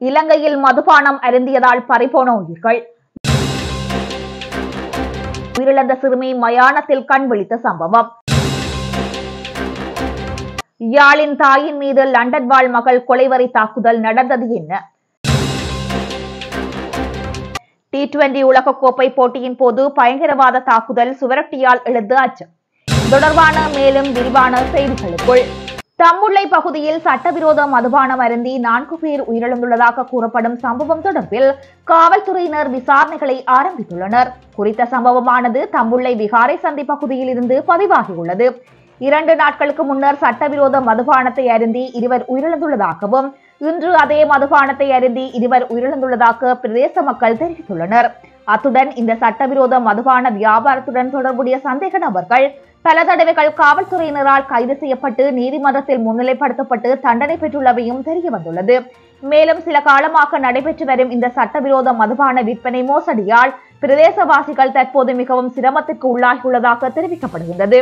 இலங்கையில் மதுபானம் அருந்தியதால் பறிபோன உயிர்கள். உயிரிழந்த சிறுமி மயானத்தில் கண் விழித்த சம்பவம். யாழின் தாயின் மீது லண்டன் வாழ் மகள் கொலைவரி தாக்குதல் நடந்தது என்ன? T20 உலகக்கோப்பை போட்டியின் போது பயங்கரவாத தாக்குதல் சுவரொட்டியால் எழுந்த அச்சம் தொடர்பான மேலும் விரிவான செய்திகளுக்குள். தம்புள்ளை பகுதியில் சட்டவிரோத மதுபானம் அருந்தி 4 பேர் உயிரிழந்துள்ளதாக கூறப்படும் சம்பவம் தொடர்பில் காவல்துறையினர் விசாரணைகளை ஆரம்பித்துள்ளனர். குறித்த சம்பவமானது தம்புள்ளை விகாரை சந்தி பகுதியில் இருந்து பதிவாகியுள்ளது. 2 நாட்களுக்கு முன்னர் சட்டவிரோத மதுபானத்தை அருந்தி 2 உயிரிழந்துள்ளதாகவும் இன்று அதே மதுபானத்தை அருந்தி 2 உயிரிழந்துள்ளதாக பிரதேச மக்கள் தெரிவித்துள்ளனர். அத்துடன் இந்த சட்டவிரோத மதுபான வியாபாரத்துடன் தொடர்புடைய சந்தேக நபர்கள் பல தடவைகள் காவல்துறையினரால் கைது செய்யப்பட்டு நீதிமன்றத்தில் முன்னிலைப்படுத்தப்பட்டு தண்டனை பெற்றுள்ளவையும் தெரிய வந்துள்ளது. மேலும் சில காலமாக நடைபெற்று வரும் இந்த சட்டவிரோத மதுபான விற்பனை மோசடியால் பிரதேசவாசிகள் தற்போது மிகவும் சிரமத்திற்கு உள்ளாகியுள்ளதாக தெரிவிக்கப்படுகின்றது.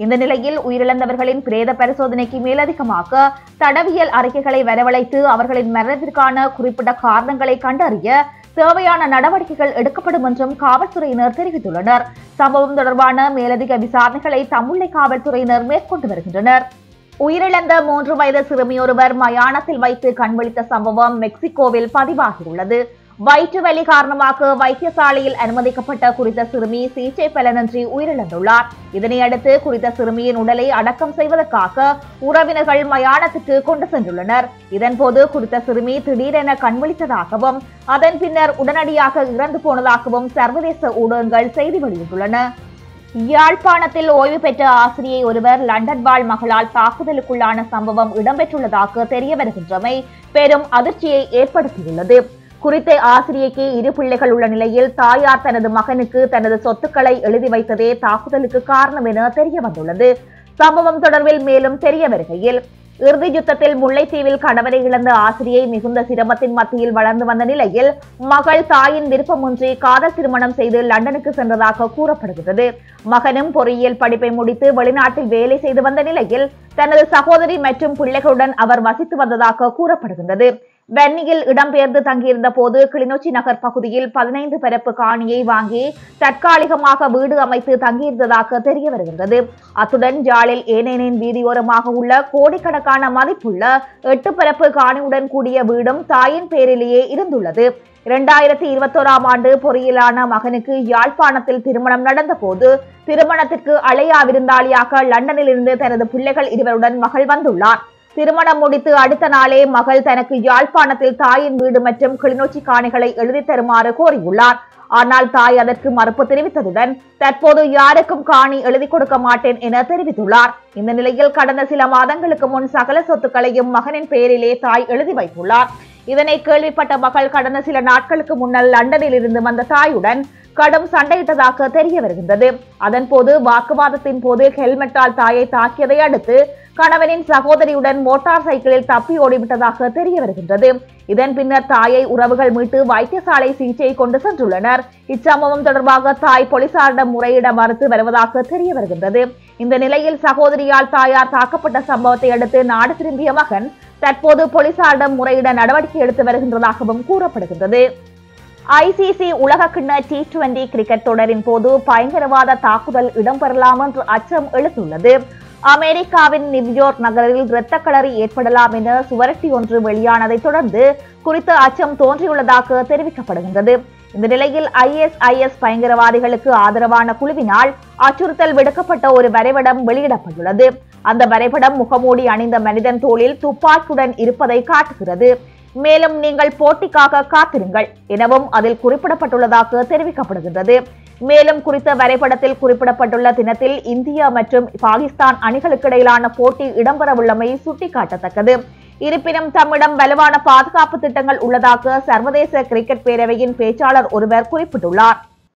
இந்த நிலையில் உயிரிழந்தவர்களின் பிரேத பரிசோதனைக்கு மேலதிகமாக தடவியல் அறிக்கைகளை வரவழைத்து அவர்களின் மரணத்திற்கான குறிப்பிட்ட காரணங்களை கண்டறிய தேவையான நடவடிக்கைகள் எடுக்கப்படும் என்றும் காவல்துறையினர் தெரிவித்துள்ளனர். சம்பவம் தொடர்பான மேலதிக விசாரணைகளை தம்புள்ளை காவல்துறையினர் மேற்கொண்டு வருகின்றனர். உயிரிழந்த 3 வயது சிறுமியொருவர் மயானத்தில் வைத்து கண்விழித்த சம்பவம் மெக்சிகோவில் பதிவாகியுள்ளது. வயிற்று வலி காரணமாக வைத்தியசாலையில் அனுமதிக்கப்பட்ட குறித்த சிறுமி சிகிச்சை பலனின்றி உயிரிழந்துள்ளார். இதனையடுத்து குறித்த சிறுமியின் உடலை அடக்கம் செய்வதற்காக உறவினர்கள் மயானத்துக்கு கொண்டு சென்றுள்ளனர். இதன்போது குறித்த சிறுமி திடீரென கண்விழித்ததாகவும் அதன் பின்னர் உடனடியாக இறந்து போனதாகவும் சர்வதேச ஊடகங்கள் செய்தி வெளியிட்டுள்ளன. யாழ்ப்பாணத்தில் ஓய்வு பெற்ற ஆசிரியை ஒருவர் லண்டன் வாழ் மகளால் தாக்குதலுக்குள்ளான சம்பவம் இடம்பெற்றுள்ளதாக தெரிய வருகின்றமை பெரும் அதிர்ச்சியை ஏற்படுத்தியுள்ளது. குறித்த ஆசிரியைக்கு 2 பிள்ளைகள் உள்ள நிலையில் தாயார் தனது மகனுக்கு தனது சொத்துக்களை எழுதி வைத்ததே தாக்குதலுக்கு காரணம் என தெரிய வந்துள்ளது. சம்பவம் தொடர்பில் மேலும் தெரிய வருகையில் இறுதி யுத்தத்தில் முல்லைத்தீவில் கணவரை இழந்த ஆசிரியை மிகுந்த சிரமத்தின் மத்தியில் வளர்ந்து வந்த நிலையில் மகள் தாயின் விருப்பமின்றி காதல் திருமணம் செய்து லண்டனுக்கு சென்றதாக கூறப்படுகிறது. மகனும் பொறியியல் படிப்பை முடித்து வெளிநாட்டில் வேலை செய்து வந்த நிலையில் தனது சகோதரி மற்றும் பிள்ளைகளுடன் அவர் வசித்து வந்ததாக கூறப்படுகின்றது. வென்னியில் இடம்பெயர்ந்து தங்கியிருந்த போது கிளிநொச்சி நகர் பகுதியில் 15 பரப்பு காணியை வாங்கி தற்காலிகமாக வீடு அமைத்து தங்கியிருந்ததாக தெரிய வருகின்றது. அத்துடன் ஜாலில் ஏனேனின் வீதியோரமாக உள்ள கோடிக்கணக்கான மதிப்புள்ள 8 பரப்பு காணியுடன் கூடிய வீடும் தாயின் பேரிலேயே இருந்துள்ளது. 2021ஆம் ஆண்டு பொறியியலான மகனுக்கு யாழ்ப்பாணத்தில் திருமணம் நடந்த போது திருமணத்திற்கு அழையா விருந்தாளியாக லண்டனில் இருந்து தனது பிள்ளைகள் 2 மகள் வந்துள்ளார். திருமணம் முடித்து அடுத்த நாளே மகள் தனக்கு யாழ்ப்பாணத்தில் தாயின் வீடு மற்றும் கிளிநொச்சி காணிகளை எழுதி தருமாறு கோரியுள்ளார். ஆனால் தாய் அதற்கு மறுப்பு தெரிவித்ததுடன் தற்போது யாருக்கும் காணி எழுதி கொடுக்க மாட்டேன் என தெரிவித்துள்ளார். இந்த நிலையில் கடந்த சில மாதங்களுக்கு முன் சகல சொத்துக்களையும் மகனின் பெயரிலே தாய் எழுதி வைத்துள்ளார். இதனை கேள்விப்பட்ட மகள் கடந்த சில நாட்களுக்கு முன்னர் லண்டனில் இருந்து வந்த தாயுடன் கடும் சண்டையிட்டதாக தெரிய வருகின்றது. அதன்போது வாக்குவாதத்தின் போது ஹெல்மெட்டால் தாயை தாக்கியதை அடுத்து கணவனின் சகோதரியுடன் மோட்டார் சைக்கிளில் தப்பி ஓடிவிட்டதாக தெரிய வருகின்றது. இதன் பின்னர் தாயை உறவுகள் மீட்டு வைத்தியசாலை சிகிச்சையை கொண்டு சென்றுள்ளனர். இச்சம்பவம் தொடர்பாக தாய் போலீசாரிடம் முறையிட மறுத்து வருவதாக தெரிய வருகின்றது. இந்த நிலையில் சகோதரியால் தாயார் தாக்கப்பட்ட சம்பவத்தை அடுத்து நாடு திரும்பிய மகன் தற்போது போலீசாரிடம் முறையிட நடவடிக்கை எடுத்து வருகின்றதாகவும் கூறப்படுகின்றது. ICC உலகக்கிண்ண T20 கிரிக்கெட் தொடரின் போது பயங்கரவாத தாக்குதல் இடம்பெறலாம் என்று அச்சம் எழுந்துள்ளது. அமெரிக்காவின் நியூயார்க் நகரில் இரத்த களரி ஏற்படலாம் என சுவரொட்டி ஒன்று வெளியானதை தொடர்ந்து குறித்த அச்சம் தோன்றியுள்ளதாக தெரிவிக்கப்படுகின்றது. இந்த நிலையில் ISIS பயங்கரவாதிகளுக்கு ஆதரவான குழுவினால் அச்சுறுத்தல் விடுக்கப்பட்ட ஒரு வரைபடம் வெளியிடப்பட்டுள்ளது. அந்த வரைபடம் முகமூடி அணிந்த மனிதன் தோளில் துப்பாக்கியுடன் இருப்பதை காட்டுகிறது. மேலும் நீங்கள் போட்டிக்காக காத்திருங்கள் எனவும் அதில் குறிப்பிடப்பட்டுள்ளதாக தெரிவிக்கப்படுகின்றது. மேலும் குறித்த வரைபடத்தில் குறிப்பிடப்பட்டுள்ள தினத்தில் இந்தியா மற்றும் பாகிஸ்தான் அணிகளுக்கு இடையிலான போட்டி இடம்பெறவுள்ளமை சுட்டிக்காட்டத்தக்கது. இருப்பினும் தம்மிடம் வலுவான பாதுகாப்பு திட்டங்கள் உள்ளதாக சர்வதேச கிரிக்கெட் பேரவையின் பேச்சாளர் ஒருவர் குறிப்பிட்டுள்ளார்.